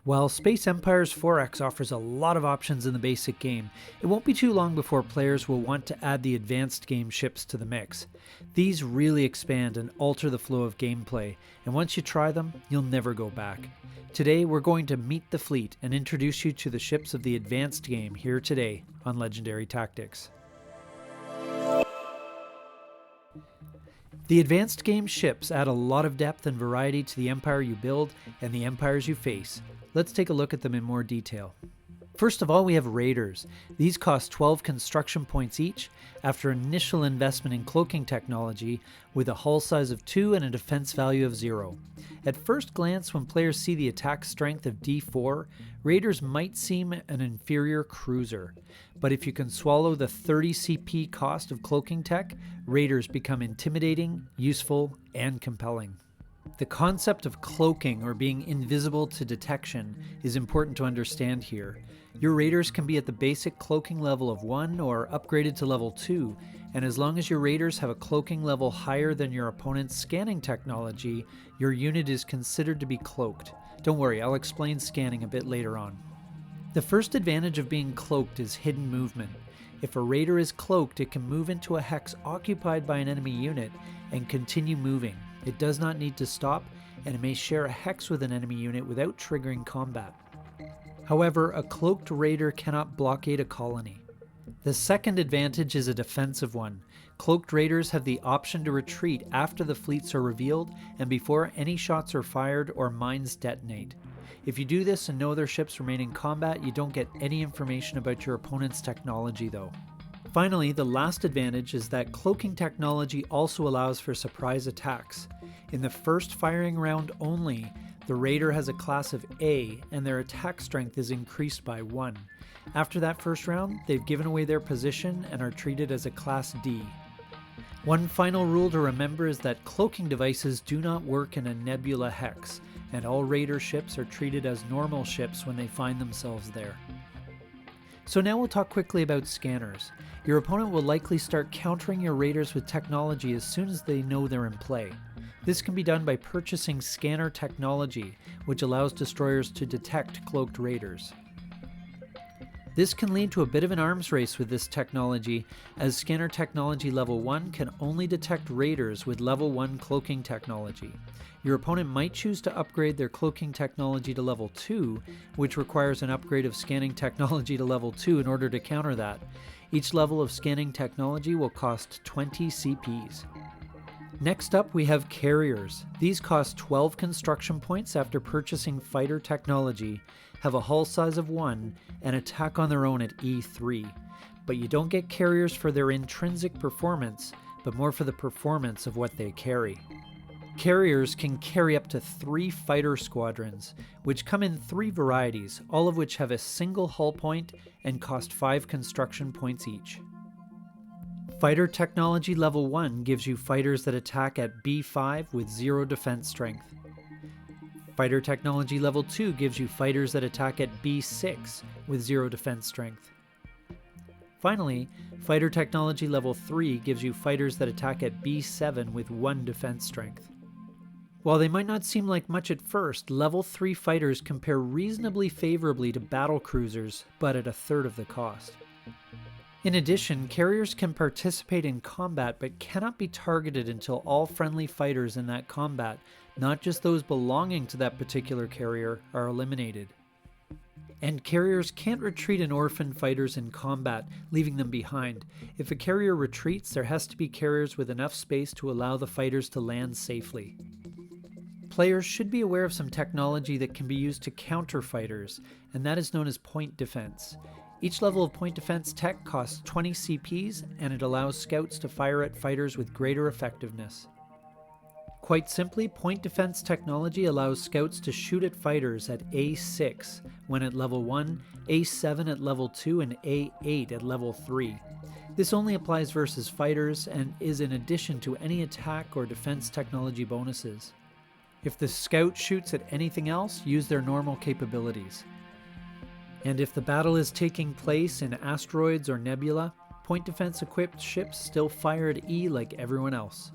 While Space Empires 4X offers a lot of options in the basic game, it won't be too long before players will want to add the advanced game ships to the mix. These really expand and alter the flow of gameplay, and once you try them, you'll never go back. Today we're going to meet the fleet and introduce you to the ships of the advanced game here today on Legendary Tactics. The advanced game ships add a lot of depth and variety to the empire you build and the empires you face. Let's take a look at them in more detail. First of all, we have Raiders. These cost 12 construction points each after initial investment in cloaking technology with a hull size of 2 and a defense value of 0. At first glance, when players see the attack strength of D4, Raiders might seem an inferior cruiser. But if you can swallow the 30 CP cost of cloaking tech, Raiders become intimidating, useful, and compelling. The concept of cloaking or being invisible to detection is important to understand here. Your Raiders can be at the basic cloaking level of 1 or upgraded to level 2, and as long as your Raiders have a cloaking level higher than your opponent's scanning technology, your unit is considered to be cloaked. Don't worry, I'll explain scanning a bit later on. The first advantage of being cloaked is hidden movement. If a Raider is cloaked, it can move into a hex occupied by an enemy unit and continue moving. It does not need to stop, and it may share a hex with an enemy unit without triggering combat. However, a cloaked Raider cannot blockade a colony. The second advantage is a defensive one. Cloaked Raiders have the option to retreat after the fleets are revealed and before any shots are fired or mines detonate. If you do this and no other ships remain in combat, you don't get any information about your opponent's technology though. Finally, the last advantage is that cloaking technology also allows for surprise attacks. In the first firing round only, the Raider has a class of A and their attack strength is increased by 1. After that first round, they've given away their position and are treated as a class D. One final rule to remember is that cloaking devices do not work in a nebula hex, and all Raider ships are treated as normal ships when they find themselves there. So now we'll talk quickly about scanners. Your opponent will likely start countering your Raiders with technology as soon as they know they're in play. This can be done by purchasing scanner technology, which allows destroyers to detect cloaked Raiders. This can lead to a bit of an arms race with this technology, as scanner technology level 1 can only detect Raiders with level 1 cloaking technology. Your opponent might choose to upgrade their cloaking technology to level 2, which requires an upgrade of scanning technology to level 2 in order to counter that. Each level of scanning technology will cost 20 CPs. Next up, we have Carriers. These cost 12 construction points after purchasing fighter technology, have a hull size of 1, and attack on their own at E3. But you don't get Carriers for their intrinsic performance, but more for the performance of what they carry. Carriers can carry up to 3 fighter squadrons, which come in 3 varieties, all of which have a single hull point and cost 5 construction points each. Fighter Technology Level 1 gives you fighters that attack at B5 with 0 defense strength. Fighter Technology Level 2 gives you fighters that attack at B6 with 0 defense strength. Finally, Fighter Technology Level 3 gives you fighters that attack at B7 with 1 defense strength. While they might not seem like much at first, Level 3 fighters compare reasonably favorably to battle cruisers, but at a third of the cost. In addition, carriers can participate in combat but cannot be targeted until all friendly fighters in that combat, not just those belonging to that particular carrier, are eliminated. And carriers can't retreat and orphan fighters in combat, leaving them behind. If a carrier retreats, there has to be carriers with enough space to allow the fighters to land safely. Players should be aware of some technology that can be used to counter fighters, and that is known as point defense. Each level of point defense tech costs 20 CPs, and it allows scouts to fire at fighters with greater effectiveness. Quite simply, point defense technology allows scouts to shoot at fighters at A6 when at level 1, A7 at level 2, and A8 at level 3. This only applies versus fighters and is in addition to any attack or defense technology bonuses. If the scout shoots at anything else, use their normal capabilities. And if the battle is taking place in asteroids or nebula, point defense equipped ships still fire at E like everyone else.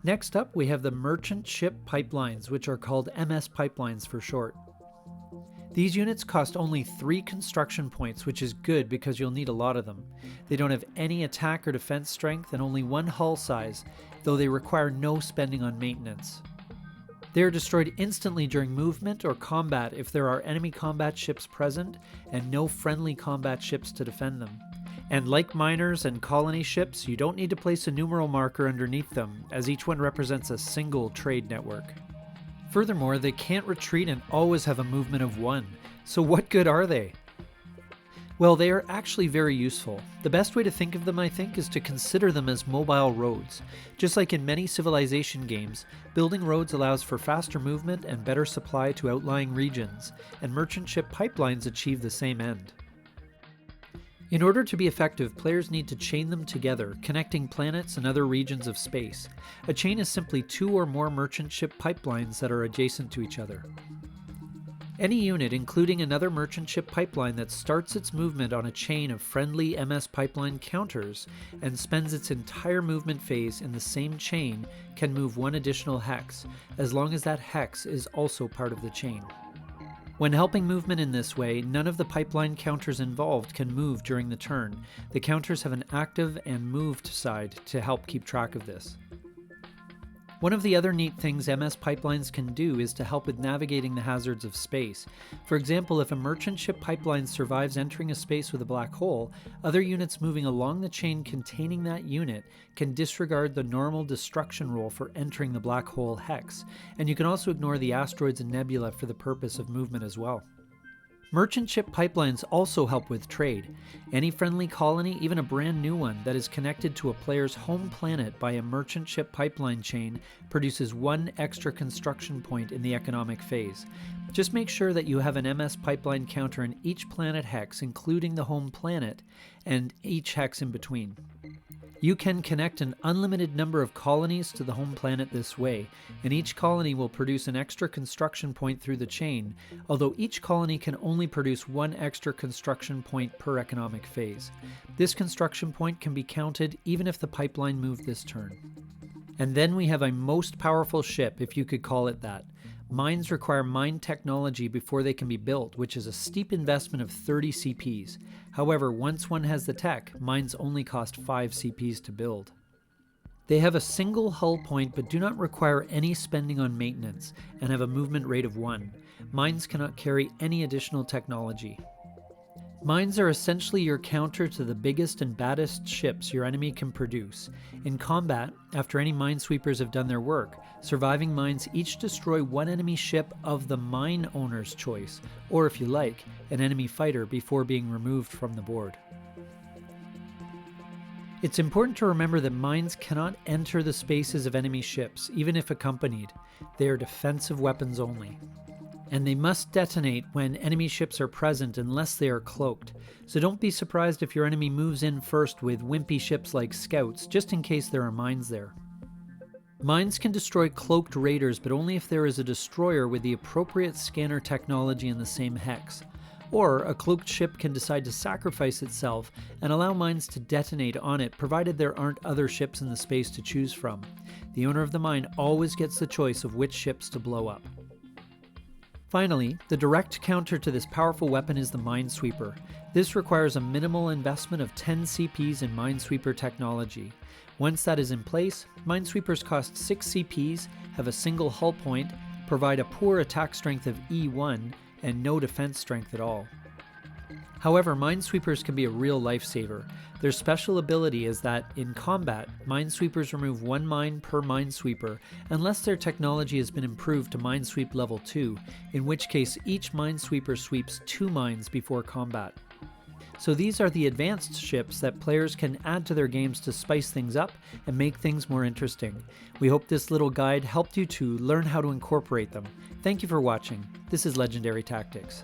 Next up, we have the merchant ship pipelines, which are called MS pipelines for short. These units cost only 3 construction points, which is good because you'll need a lot of them. They don't have any attack or defense strength and only 1 hull size, though they require no spending on maintenance. They are destroyed instantly during movement or combat if there are enemy combat ships present and no friendly combat ships to defend them. And like miners and colony ships, you don't need to place a numeral marker underneath them, as each one represents a single trade network. Furthermore, they can't retreat and always have a movement of 1, so what good are they? Well, they are actually very useful. The best way to think of them, I think, is to consider them as mobile roads. Just like in many civilization games, building roads allows for faster movement and better supply to outlying regions, and merchant ship pipelines achieve the same end. In order to be effective, players need to chain them together, connecting planets and other regions of space. A chain is simply 2 or more merchant ship pipelines that are adjacent to each other. Any unit, including another merchant ship pipeline that starts its movement on a chain of friendly MS pipeline counters and spends its entire movement phase in the same chain, can move 1 additional hex, as long as that hex is also part of the chain. When helping movement in this way, none of the pipeline counters involved can move during the turn. The counters have an active and moved side to help keep track of this. One of the other neat things MS pipelines can do is to help with navigating the hazards of space. For example, if a merchant ship pipeline survives entering a space with a black hole, other units moving along the chain containing that unit can disregard the normal destruction roll for entering the black hole hex, and you can also ignore the asteroids and nebula for the purpose of movement as well. Merchant ship pipelines also help with trade. Any friendly colony, even a brand new one, that is connected to a player's home planet by a merchant ship pipeline chain produces 1 extra construction point in the economic phase. Just make sure that you have an MS pipeline counter in each planet hex, including the home planet, and each hex in between. You can connect an unlimited number of colonies to the home planet this way, and each colony will produce an extra construction point through the chain, although each colony can only produce 1 extra construction point per economic phase. This construction point can be counted even if the pipeline moved this turn. And then we have a most powerful ship, if you could call it that. Mines require mine technology before they can be built, which is a steep investment of 30 CPs. However, once one has the tech, mines only cost 5 CPs to build. They have a single hull point but do not require any spending on maintenance and have a movement rate of 1. Mines cannot carry any additional technology. Mines are essentially your counter to the biggest and baddest ships your enemy can produce. In combat, after any minesweepers have done their work, surviving mines each destroy 1 enemy ship of the mine owner's choice, or if you like, an enemy fighter before being removed from the board. It's important to remember that mines cannot enter the spaces of enemy ships, even if accompanied. They are defensive weapons only. And they must detonate when enemy ships are present unless they are cloaked. So don't be surprised if your enemy moves in first with wimpy ships like scouts, just in case there are mines there. Mines can destroy cloaked raiders, but only if there is a destroyer with the appropriate scanner technology in the same hex. Or a cloaked ship can decide to sacrifice itself and allow mines to detonate on it, provided there aren't other ships in the space to choose from. The owner of the mine always gets the choice of which ships to blow up. Finally, the direct counter to this powerful weapon is the Minesweeper. This requires a minimal investment of 10 CPs in Minesweeper technology. Once that is in place, Minesweepers cost 6 CPs, have a single hull point, provide a poor attack strength of E1, and no defense strength at all. However, Minesweepers can be a real lifesaver. Their special ability is that, in combat, Minesweepers remove 1 mine per Minesweeper, unless their technology has been improved to Minesweep level 2, in which case each Minesweeper sweeps 2 mines before combat. So these are the advanced ships that players can add to their games to spice things up and make things more interesting. We hope this little guide helped you to learn how to incorporate them. Thank you for watching. This is Legendary Tactics.